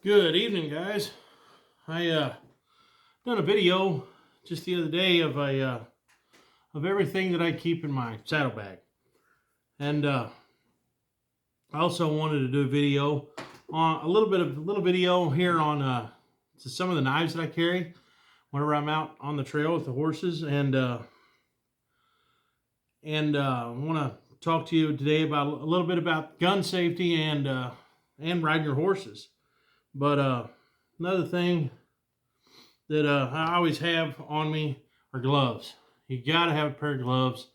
Good evening, guys. I done a video just the other day of of everything that I keep in my saddlebag, and I also wanted to do a video on a little video here on some of the knives that I carry whenever I'm out on the trail with the horses, and I want to talk to you today about a little bit about gun safety and riding your horses. But another thing that I always have on me are gloves. You got to have a pair of gloves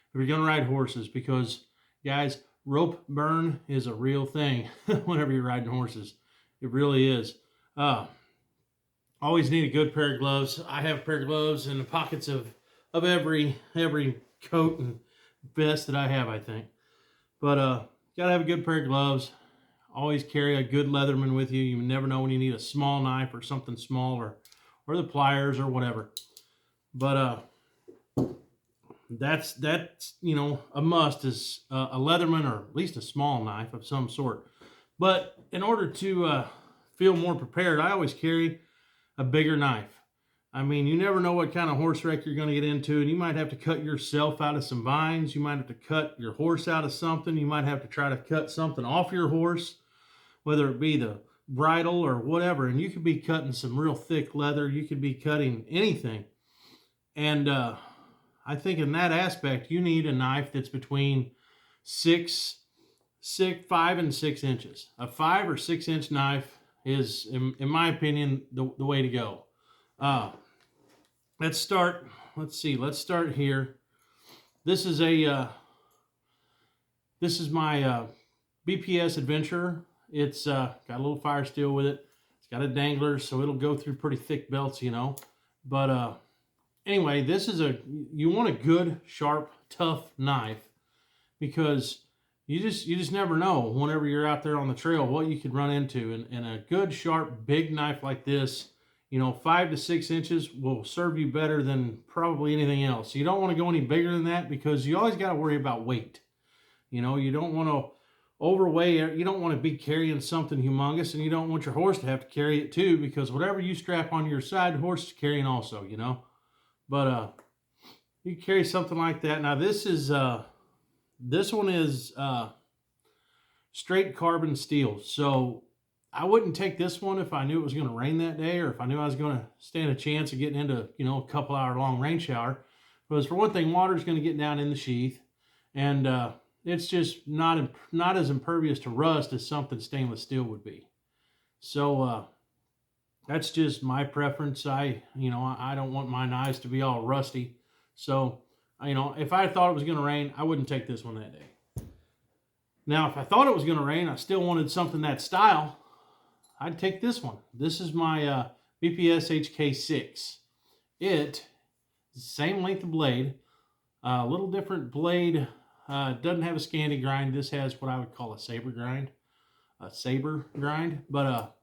if you're going to ride horses because, guys, rope burn is a real thing whenever you're riding horses. It really is. Uh, Always need a good pair of gloves. I have a pair of gloves in the pockets of every coat and vest that I have, I think. But got to have a good pair of gloves. Always carry a good Leatherman with you. You never know when you need a small knife or something small or the pliers or whatever. But that's a must is a Leatherman or at least a small knife of some sort. But in order to feel more prepared, I always carry a bigger knife. I mean, you never know what kind of horse wreck you're going to get into, and you might have to cut yourself out of some vines. You might have to cut your horse out of something. You might have to try to cut something off your horse, whether it be the bridle or whatever. And you could be cutting some real thick leather. You could be cutting anything. And I think in that aspect, you need a knife that's between 5 and 6 inches. A 5 or 6 inch knife is, in my opinion, the way to go. Let's start. Let's see. Let's start here. This is my BPS Adventurer. It's got a little fire steel with it. It's got a dangler, so it'll go through pretty thick belts, But anyway, you want a good, sharp, tough knife because you just never know whenever you're out there on the trail what you could run into. And a good, sharp, big knife like this, 5 to 6 inches will serve you better than probably anything else. You don't want to go any bigger than that because you always got to worry about weight. You don't want to overweigh. You don't want to be carrying something humongous, and you don't want your horse to have to carry it too because whatever you strap on your side, the horse is carrying also, But you carry something like that. Now this one is straight carbon steel. So I wouldn't take this one if I knew it was going to rain that day or if I knew I was going to stand a chance of getting into, a couple hour long rain shower. Because for one thing, water is going to get down in the sheath, and it's just not as impervious to rust as something stainless steel would be. So that's just my preference. I don't want my knives to be all rusty. So, if I thought it was going to rain, I wouldn't take this one that day. Now, if I thought it was going to rain, I still wanted something that style, I'd take this one. This is my BPS HK6. It is the same length of blade, a little different blade. Doesn't have a Scandi grind. This has what I would call a saber grind. But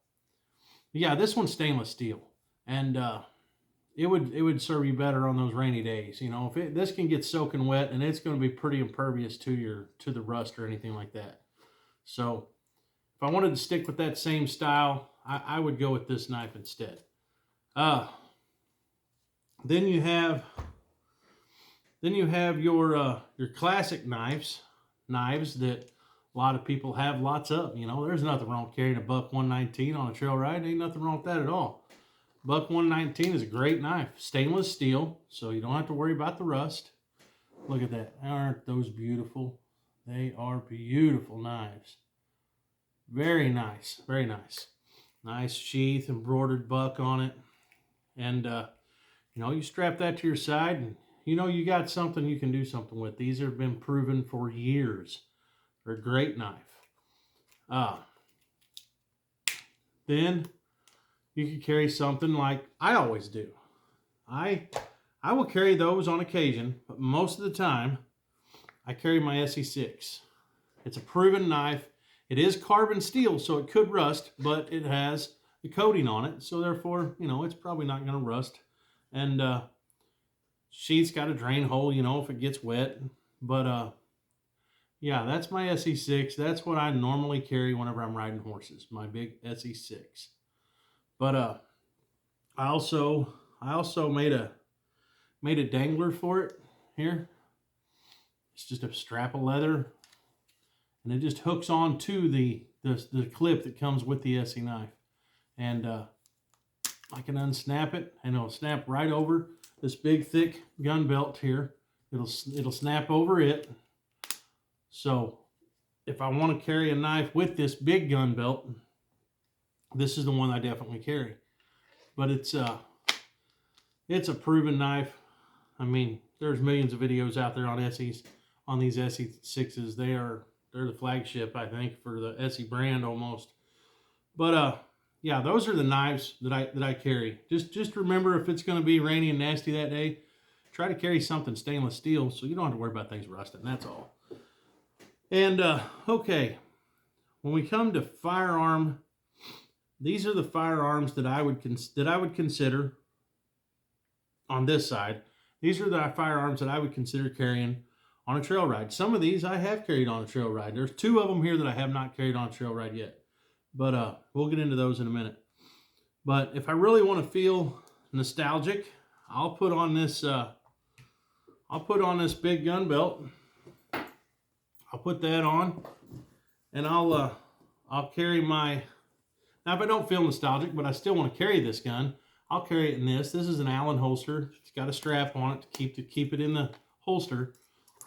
yeah, this one's stainless steel, and it would serve you better on those rainy days. If this can get soaking wet, and it's going to be pretty impervious to the rust or anything like that. So if I wanted to stick with that same style, I would go with this knife instead. Then you have your classic knives that a lot of people have lots of. There's nothing wrong with carrying a buck 119 on a trail ride. Ain't nothing wrong with that at all. Buck 119 is a great knife, stainless steel, so you don't have to worry about the rust. Look at that. Aren't those beautiful? They are beautiful knives. Very nice, very nice. Nice sheath, embroidered buck on it. And, you strap that to your side and, you got something you can do something with. These have been proven for years. They're a great knife. Then you can carry something like I always do. I will carry those on occasion, but most of the time I carry my SE6. It's a proven knife. It is carbon steel, so it could rust, but it has the coating on it, so therefore, it's probably not going to rust. And sheath's got a drain hole, if it gets wet. But yeah, that's my SE6. That's what I normally carry whenever I'm riding horses, my big SE6. But I also made a dangler for it here. It's just a strap of leather, and it just hooks on to the clip that comes with the Essie knife. And I can unsnap it, and it'll snap right over this big thick gun belt here. It'll snap over it. So if I want to carry a knife with this big gun belt, this is the one I definitely carry. But it's a proven knife. I mean, there's millions of videos out there on Essies, on these Essie 6s. They're the flagship, I think, for the Essie brand almost. But yeah, those are the knives that I carry. Just remember, if it's going to be rainy and nasty that day, try to carry something stainless steel so you don't have to worry about things rusting. That's all. And okay, when we come to firearm, these are the firearms that I would consider on this side. These are the firearms that I would consider carrying on a trail ride. Some of these I have carried on a trail ride. There's 2 of them here that I have not carried on a trail ride yet. But we'll get into those in a minute. But if I really want to feel nostalgic, I'll put on this big gun belt. I'll put that on, and I'll carry my. Now, if I don't feel nostalgic, but I still want to carry this gun, I'll carry it in this. This is an Allen holster. It's got a strap on it to keep it in the holster.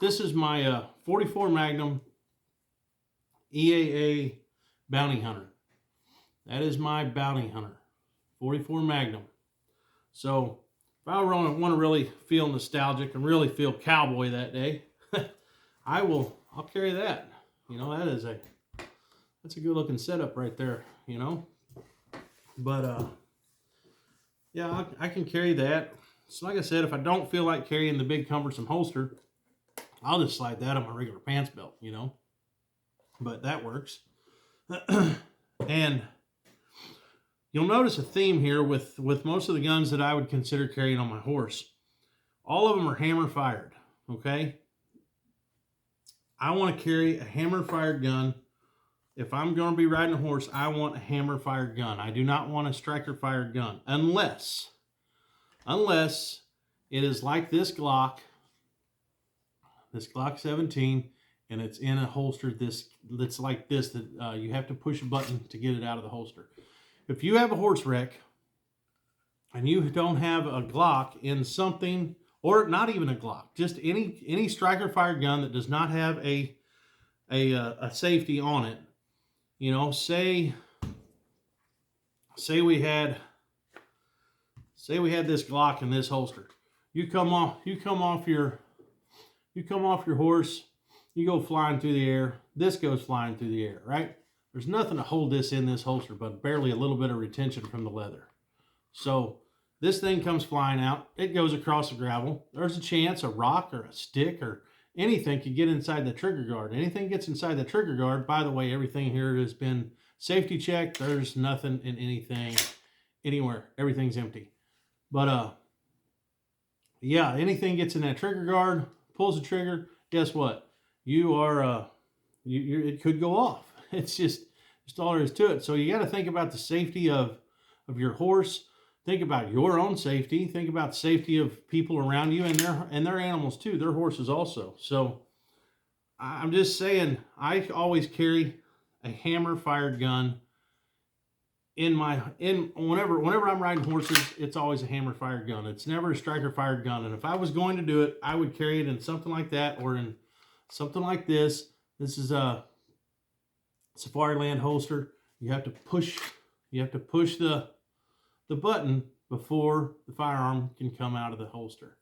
This is my 44 Magnum EAA Bounty Hunter. That is my Bounty Hunter, 44 Magnum. So if I want to really feel nostalgic and really feel cowboy that day, I'll carry that. You know, that's a good looking setup right there, you know. But yeah, I can carry that. So like I said, if I don't feel like carrying the big cumbersome holster, I'll just slide that on my regular pants belt, you know. But that works. And you'll notice a theme here with most of the guns that I would consider carrying on my horse. All of them are hammer fired, okay? I want to carry a hammer fired gun. If I'm going to be riding a horse, I want a hammer fired gun. I do not want a striker fired gun unless it is like this Glock 17, and it's in a holster that's like this, that you have to push a button to get it out of the holster. If you have a horse wreck and you don't have a Glock in something, or not even a Glock, just any striker fired gun that does not have a safety on it, you know, say we had this Glock in this holster. You come off your horse, you go flying through the air, this goes flying through the air, right? There's nothing to hold this in this holster but barely a little bit of retention from the leather. So this thing comes flying out, it goes across the gravel. There's a chance a rock or a stick or anything could get inside the trigger guard. Anything gets inside the trigger guard, by the way, everything here has been safety checked. There's nothing in anything anywhere. Everything's empty. But yeah, anything gets in that trigger guard, pulls the trigger, guess what? You are it could go off. It's just all there is to it. So you got to think about the safety of your horse. Think about your own safety. Think about the safety of people around you and their animals too, their horses also. So I'm just saying, I always carry a hammer fired gun whenever I'm riding horses. It's always a hammer fired gun. It's never a striker fired gun. And if I was going to do it, I would carry it in something like that, or in something like this. This is a Safariland holster. You have to push the button before the firearm can come out of the holster.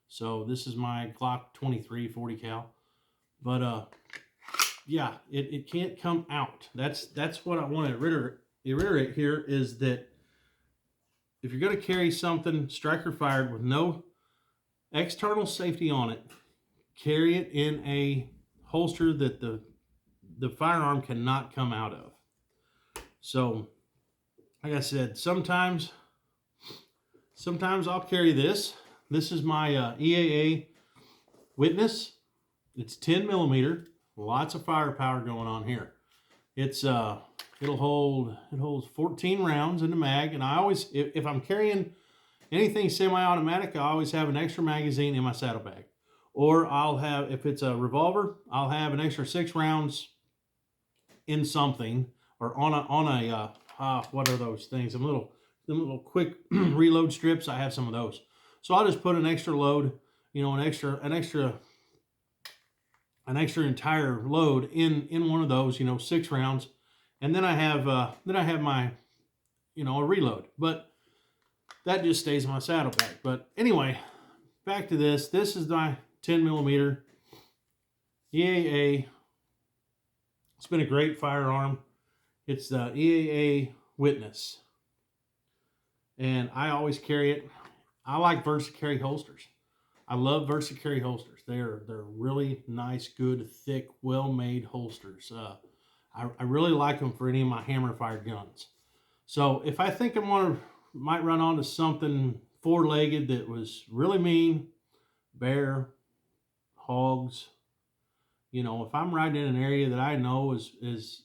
So this is my Glock 23 40 cal. But yeah, it can't come out. That's what I want to reiterate here, is that if you're going to carry something striker fired with no external safety on it, carry it in a holster that the firearm cannot come out of. So like I said, sometimes I'll carry this. This is my EAA Witness. It's 10 millimeter. Lots of firepower going on here. It's it holds 14 rounds in the mag. And I always, if I'm carrying anything semi-automatic, I always have an extra magazine in my saddlebag. Or I'll have, if it's a revolver, I'll have an extra 6 rounds in something, or on a what are those things? Them little quick reload strips. I have some of those. So I'll just put an extra load, you know, an extra entire load in one of those, you know, 6 rounds, and then I have my, you know, a reload. But that just stays in my saddlebag. But anyway, back to this. This is my 10 millimeter EAA. It's been a great firearm. It's the EAA Witness, and I always carry it. I like Versacarry holsters. I love Versacarry holsters. They're really nice, good, thick, well-made holsters. I really like them for any of my hammer-fired guns. So if I think might run onto something 4-legged that was really mean, bear, hogs, you know, if I'm riding in an area that I know is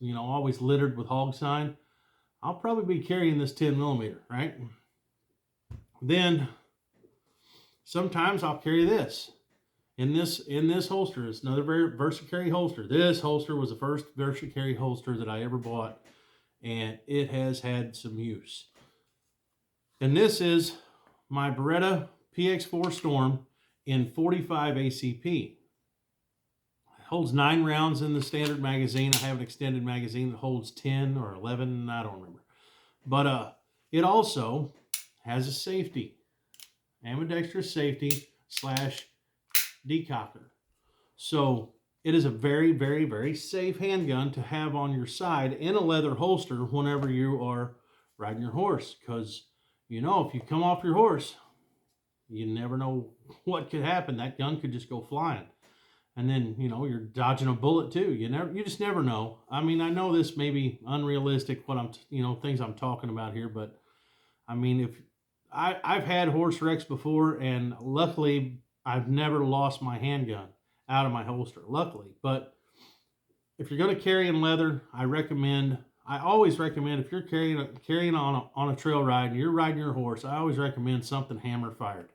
you know, always littered with hog sign, I'll probably be carrying this 10 millimeter, right? Then sometimes I'll carry this. In this holster, it's another Versacarry holster. This holster was the first Versacarry holster that I ever bought, and it has had some use. And this is my Beretta PX4 Storm in 45 ACP. It holds 9 rounds in the standard magazine. I have an extended magazine that holds 10 or 11, I don't remember. But it also has a safety, ambidextrous safety / decocker. So it is a very, very, very safe handgun to have on your side in a leather holster whenever you are riding your horse. Because, you know, if you come off your horse, you never know what could happen. That gun could just go flying. And then, you know, you're dodging a bullet too. You just never know. I mean, I know this may be unrealistic, things I'm talking about here, but I mean, if I've had horse wrecks before, and luckily I've never lost my handgun out of my holster, luckily. But if you're going to carry in leather, I always recommend, if you're carrying on a trail ride and you're riding your horse, I always recommend something hammer fired.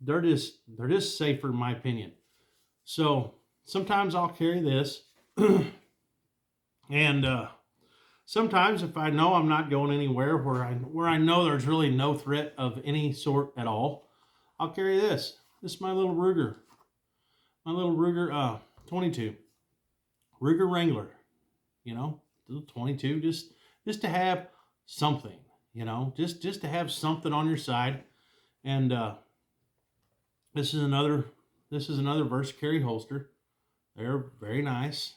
They're just safer in my opinion. So sometimes I'll carry this, and sometimes if I know I'm not going anywhere where I know there's really no threat of any sort at all, I'll carry this. This is my little Ruger 22, Ruger Wrangler, you know, little 22, just to have something, you know, just to have something on your side. And this is another Versacarry holster. They're very nice,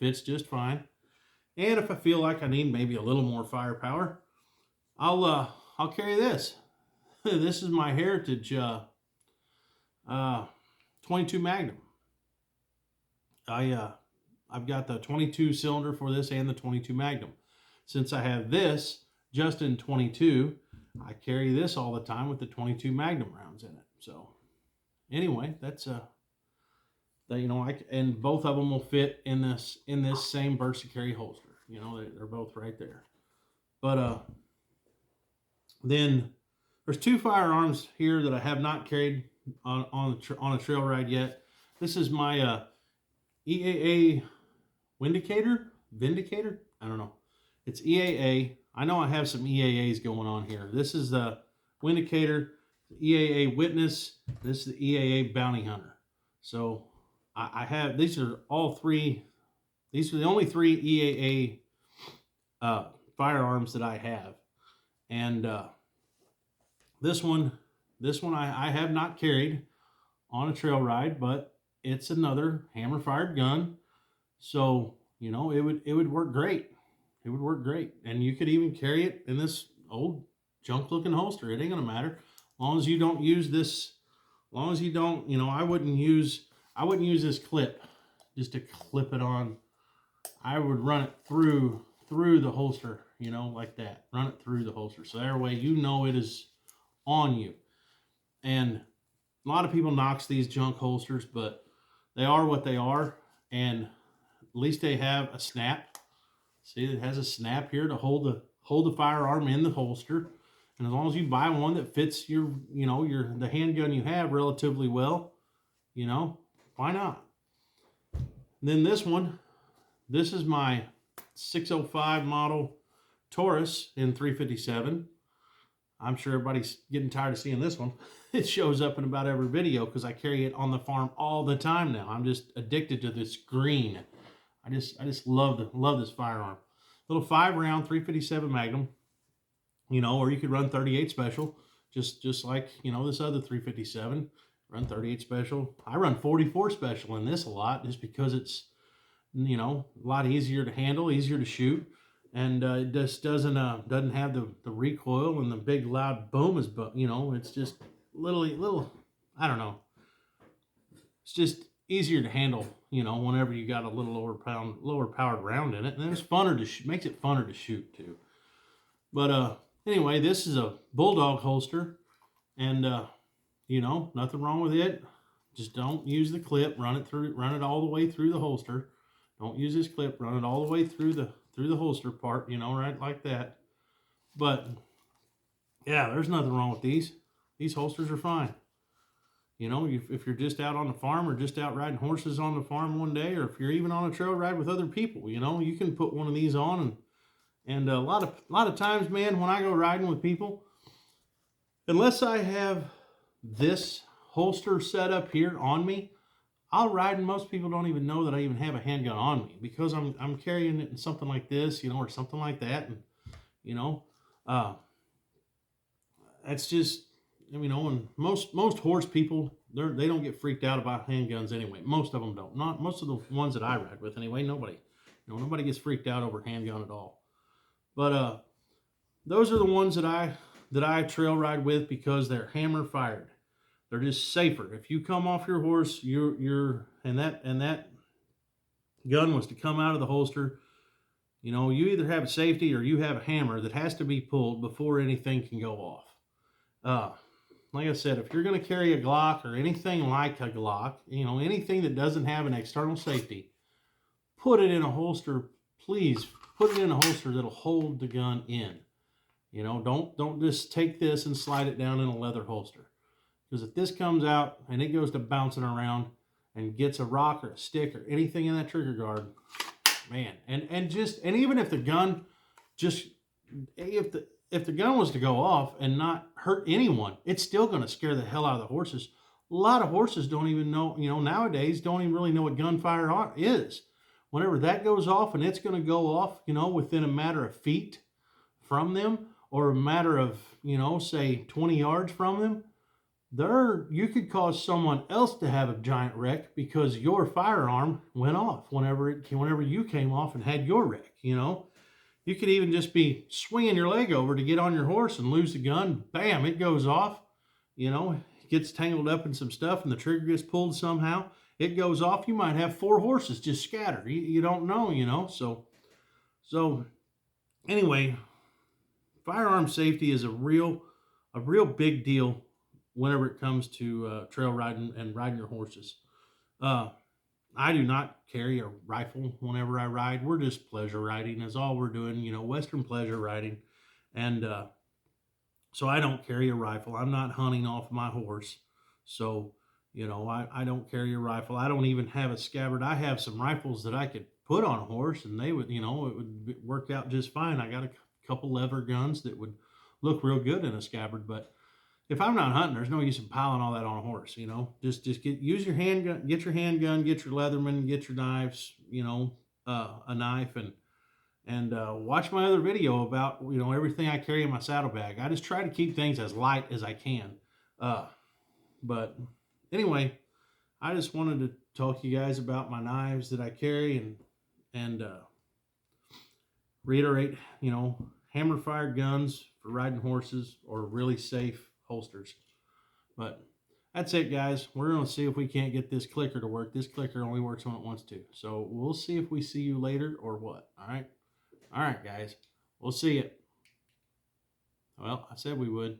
fits just fine. And if I feel like I need maybe a little more firepower, I'll carry this. This is my Heritage 22 Magnum. I've got the 22 cylinder for this and the 22 Magnum. Since I have this just in 22, I carry this all the time with the 22 Magnum rounds in it. So anyway, that's and both of them will fit in this same Versacarry holster. You know, they're both right there. But then there's 2 firearms here that I have not carried on a trail ride yet. This is my EAA Vindicator. I don't know. It's EAA. I know I have some EAAs going on here. This is the Vindicator, EAA Witness. This is the EAA Bounty Hunter. So I have, these are all 3. These are the only 3 EAA firearms that I have. And this one I have not carried on a trail ride, but it's another hammer fired gun. So, you know, it would work great. It would work great. And you could even carry it in this old junk looking holster. It ain't gonna matter. As long as you don't use this, as long as you don't, you know, I wouldn't use this clip just to clip it on. I would run it through the holster, you know, like that. Run it through the holster. So that way you know it is on you. And a lot of people knocks these junk holsters, but they are what they are. And at least they have a snap. See, it has a snap here to hold the firearm in the holster. And as long as you buy one that fits your, the handgun you have relatively well, why not? And then this one, this is my 605 model Taurus in 357. I'm sure everybody's getting tired of seeing this one. It shows up in about every video because I carry it on the farm all the time now. I'm just addicted to this green. I just love this firearm. Little 5-round 357 Magnum, or you could run 38 special, just like this other 357. Run 38 special. I run 44 special in this a lot, just because it's a lot easier to handle, easier to shoot, and it just doesn't have the recoil and the big loud boom as it's just little I don't know. It's just easier to handle, whenever you got a little lower powered round in it, and then it's funner to makes it funner to shoot too. But anyway, this is a Bulldog holster, and nothing wrong with it. Just don't use the clip. Run it all the way through the holster. Don't use this clip. Run it all the way through the holster part, right like that. But yeah, there's nothing wrong with these. These holsters are fine. If you're just out on the farm or just out riding horses on the farm one day, or if you're even on a trail ride with other people, you can put one of these on. And a lot of times, man, when I go riding with people, unless I have this holster set up here on me, I'll ride and most people don't even know that I even have a handgun on me, because I'm carrying it in something like this, or something like that. And, that's just, and most horse people, they don't get freaked out about handguns anyway. Most of them don't. Not most of the ones that I ride with anyway. Nobody gets freaked out over handgun at all. But those are the ones that I trail ride with, because they're hammer fired. They're just safer. If you come off your horse, and that gun was to come out of the holster, you either have a safety or you have a hammer that has to be pulled before anything can go off. Like I said, if you're going to carry a Glock or anything like a Glock, anything that doesn't have an external safety, put it in a holster. Please put it in a holster that'll hold the gun in. Don't just take this and slide it down in a leather holster. Because if this comes out and it goes to bouncing around and gets a rock or a stick or anything in that trigger guard, man, and even if the gun if the gun was to go off and not hurt anyone, it's still going to scare the hell out of the horses. A lot of horses don't even know, nowadays don't even really know what gunfire is. Whenever that goes off, and it's going to go off, within a matter of feet from them, or a matter of, say 20 yards from them, you could cause someone else to have a giant wreck because your firearm went off whenever you came off and had your wreck. You could even just be swinging your leg over to get on your horse and lose the gun. Bam, it goes off. It gets tangled up in some stuff and the trigger gets pulled somehow. It goes off. You might have 4 horses just scattered. You don't know, So anyway, firearm safety is a real big deal whenever it comes to trail riding and riding your horses. I do not carry a rifle whenever I ride. We're just pleasure riding is all we're doing, Western pleasure riding. And so I don't carry a rifle. I'm not hunting off my horse. So, I don't carry a rifle. I don't even have a scabbard. I have some rifles that I could put on a horse and they would, it would work out just fine. I got a couple leather guns that would look real good in a scabbard, but if I'm not hunting, there's no use in piling all that on a horse, Just use your handgun, get your handgun, get your Leatherman, get your knives, a knife, and watch my other video about, everything I carry in my saddlebag. I just try to keep things as light as I can. But anyway, I just wanted to talk to you guys about my knives that I carry and reiterate, hammer fired guns for riding horses or really safe holsters. But that's it, guys. We're going to see if we can't get this clicker to work. This clicker only works when it wants to. So we'll see if we see you later or what. All right, guys. We'll see you. Well, I said we would.